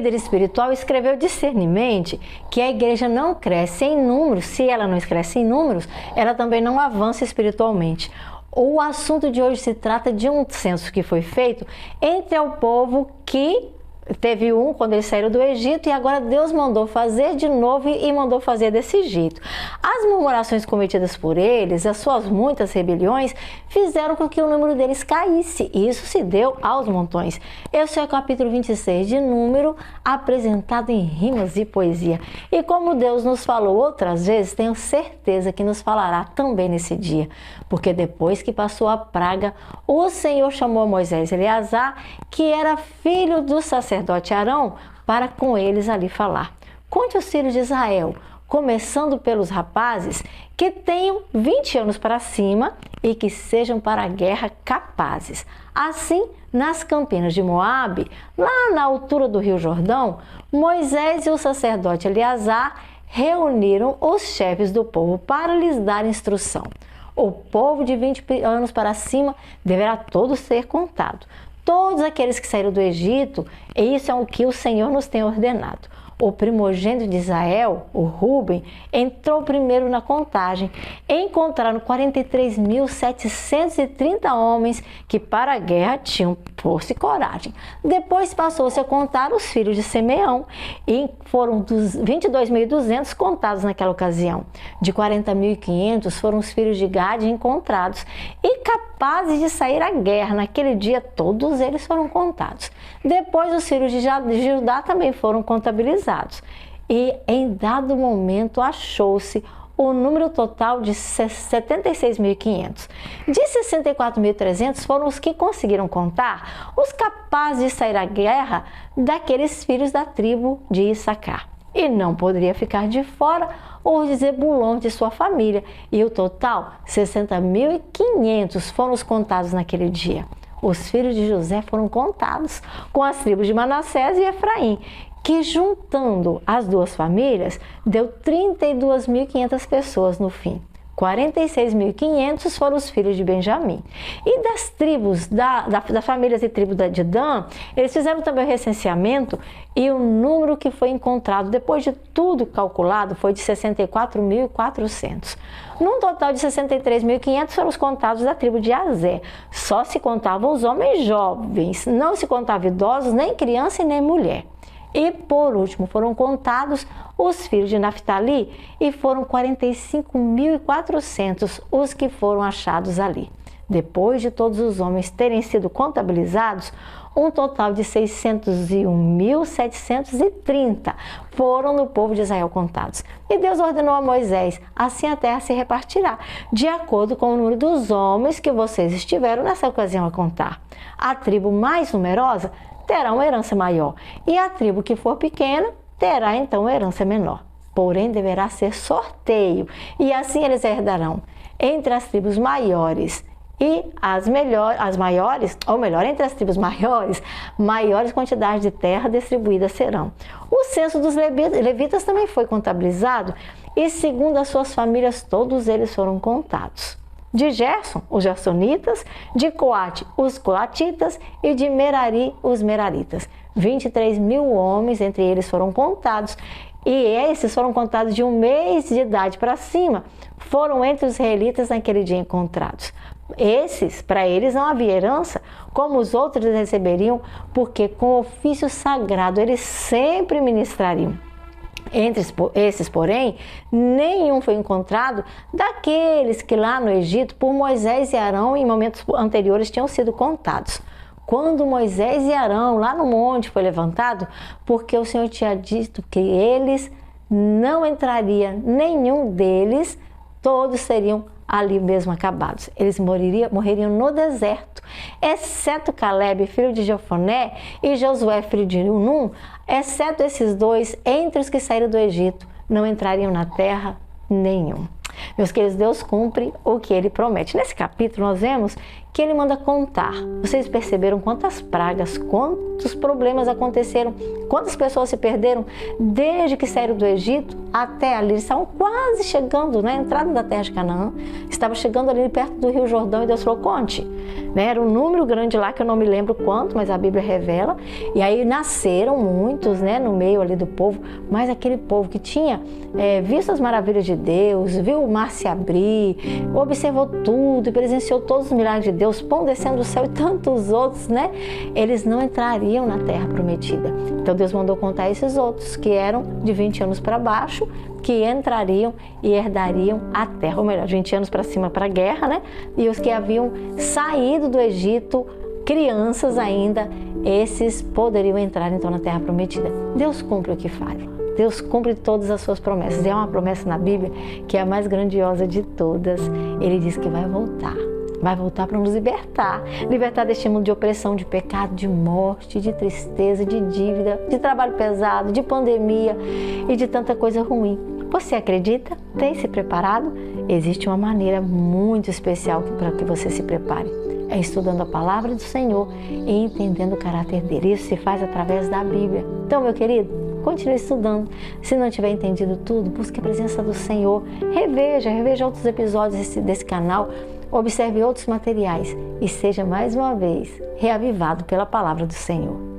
líder espiritual escreveu discernimente que a igreja não cresce em números. Se ela não cresce em números, ela também não avança espiritualmente. O assunto de hoje se trata de um censo que foi feito entre o povo que teve quando eles saíram do Egito, e agora Deus mandou fazer de novo e mandou fazer desse jeito. As murmurações cometidas por eles, as suas muitas rebeliões, fizeram com que o número deles caísse, e isso se deu aos montões. Esse é o capítulo 26 de Número, apresentado em rimas e poesia. E como Deus nos falou outras vezes, tenho certeza que nos falará também nesse dia, porque depois que passou a praga, o Senhor chamou Moisés e Eleazar, que era filho do sacerdote Arão, para com eles ali falar. Conte aos filhos de Israel, começando pelos rapazes, que tenham 20 anos para cima e que sejam para a guerra capazes. Assim, nas campinas de Moabe, lá na altura do rio Jordão, Moisés e o sacerdote Eleazar reuniram os chefes do povo para lhes dar instrução. O povo de 20 anos para cima deverá todo ser contado. Todos aqueles que saíram do Egito, isso é o que o Senhor nos tem ordenado. O primogênito de Israel, o Ruben, entrou primeiro na contagem. Encontraram 43.730 homens que para a guerra tinham força e coragem. Depois passou-se a contar os filhos de Simeão, e foram 22.200 contados naquela ocasião. De 40.500 foram os filhos de Gade encontrados e capazes de sair à guerra. Naquele dia todos eles foram contados. Depois os filhos de Judá também foram contabilizados. E em dado momento achou-se o número total de 76.500. De 64.300 foram os que conseguiram contar, os capazes de sair à guerra daqueles filhos da tribo de Issacar. E não poderia ficar de fora os de Zebulon de sua família. E o total, 60.500 foram os contados naquele dia. Os filhos de José foram contados com as tribos de Manassés e Efraim, que juntando as duas famílias, deu 32.500 pessoas no fim. 46.500 foram os filhos de Benjamim. E das tribos, das famílias e tribos de Dan, eles fizeram também o recenseamento, e o número que foi encontrado, depois de tudo calculado, foi de 64.400. Num total de 63.500 foram os contados da tribo de Aser. Só se contavam os homens jovens, não se contava idosos, nem criança e nem mulher. E por último foram contados os filhos de Naftali, e foram 45.400 os que foram achados ali. Depois de todos os homens terem sido contabilizados, um total de 601.730 foram no povo de Israel contados. E Deus ordenou a Moisés: assim a terra se repartirá, de acordo com o número dos homens que vocês estiveram nessa ocasião a contar. A tribo mais numerosa terá uma herança maior, e a tribo que for pequena terá então uma herança menor. Porém, deverá ser sorteio, e assim eles herdarão entre as tribos maiores e as maiores, ou melhor, entre as tribos maiores quantidades de terra distribuídas serão. O censo dos levitas também foi contabilizado, e segundo as suas famílias todos eles foram contados. De Gerson, os gersonitas; de Coate, os coatitas; e de Merari, os meraritas. 23.000 homens entre eles foram contados, e esses foram contados de 1 mês de idade para cima, foram entre os israelitas naquele dia encontrados. Esses, para eles não havia herança, como os outros receberiam, porque com ofício sagrado eles sempre ministrariam. Entre esses, porém, nenhum foi encontrado daqueles que lá no Egito, por Moisés e Arão, em momentos anteriores, tinham sido contados. Quando Moisés e Arão, lá no monte, foi levantado, porque o Senhor tinha dito que eles não entraria, nenhum deles, todos seriam ali mesmo acabados. Eles morreriam no deserto, exceto Caleb, filho de Jefoné, e Josué, filho de Num, exceto esses dois, entre os que saíram do Egito, não entrariam na terra nenhum. Meus queridos, Deus cumpre o que Ele promete. Nesse capítulo nós vemos que Ele manda contar. Vocês perceberam quantas pragas, quantos problemas aconteceram, quantas pessoas se perderam desde que saíram do Egito até ali. Eles estavam quase chegando na entrada da terra de Canaã, estavam chegando ali perto do Rio Jordão e Deus falou, conte. Era um número grande lá, que eu não me lembro quanto, mas a Bíblia revela. E aí nasceram muitos, no meio ali do povo, mas aquele povo que tinha visto as maravilhas de Deus, viu o mar se abrir, observou tudo e presenciou todos os milagres de Deus, pão descendo do céu e tantos outros, eles não entrariam na terra prometida. Então Deus mandou contar esses outros, que eram de 20 anos para baixo, que entrariam e herdariam a terra, ou melhor, 20 anos para cima para a guerra, e os que haviam saído do Egito, crianças ainda, esses poderiam entrar então na terra prometida. Deus cumpre o que fala. Deus cumpre todas as suas promessas. E é uma promessa na Bíblia que é a mais grandiosa de todas. Ele diz que vai voltar. Vai voltar para nos libertar. Libertar deste mundo de opressão, de pecado, de morte, de tristeza, de dívida, de trabalho pesado, de pandemia e de tanta coisa ruim. Você acredita? Tem se preparado? Existe uma maneira muito especial para que você se prepare. É estudando a palavra do Senhor e entendendo o caráter dele. Isso se faz através da Bíblia. Então, meu querido, continue estudando. Se não tiver entendido tudo, busque a presença do Senhor. Reveja outros episódios desse canal. Observe outros materiais e seja mais uma vez reavivado pela palavra do Senhor.